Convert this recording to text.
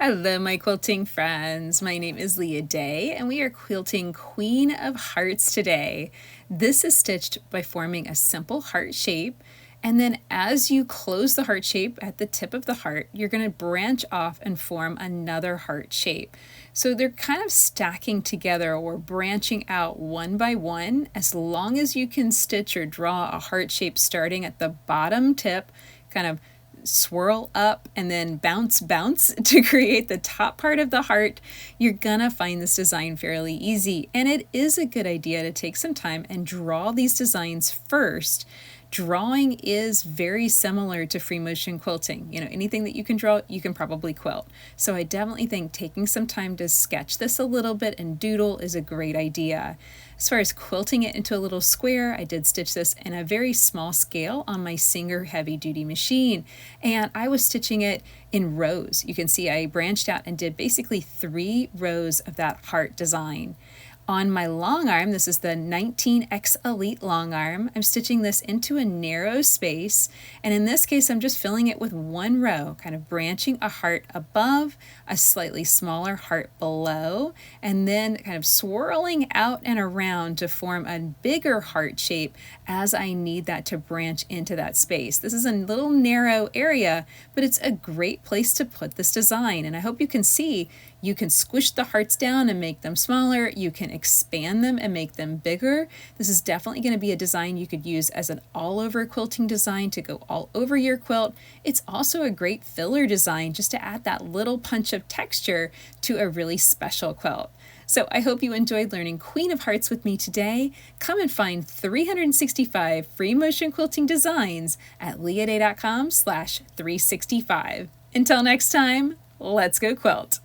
Hello, my quilting friends. My name is Leah Day, and we are quilting Queen of Hearts today. This is stitched by forming a simple heart shape, and then as you close the heart shape at the tip of the heart, you're going to branch off and form another heart shape. So they're kind of stacking together or branching out one by one. As long as you can stitch or draw a heart shape starting at the bottom tip, kind of swirl up and then bounce to create the top part of the heart, you're gonna find this design fairly easy. And it is a good idea to take some time and draw these designs first. Drawing is very similar to free motion quilting. Anything that you can draw, you can probably quilt. So I definitely think taking some time to sketch this a little bit and doodle is a great idea. As far as quilting it into a little square, I did stitch this in a very small scale on my Singer heavy duty machine, and I was stitching it in rows. You can see I branched out and did basically 3 rows of that heart design. On my long arm, this is the 19X Elite long arm, I'm stitching this into a narrow space, and in this case I'm just filling it with 1 row, kind of branching a heart above, a slightly smaller heart below, and then kind of swirling out and around to form a bigger heart shape as I need that to branch into that space. This is a little narrow area, but it's a great place to put this design, and I hope you can see you can squish the hearts down and make them smaller. You can expand them and make them bigger. This is definitely going to be a design you could use as an all-over quilting design to go all over your quilt. It's also a great filler design just to add that little punch of texture to a really special quilt. So I hope you enjoyed learning Queen of Hearts with me today. Come and find 365 free motion quilting designs at leahday.com/365. Until next time, let's go quilt.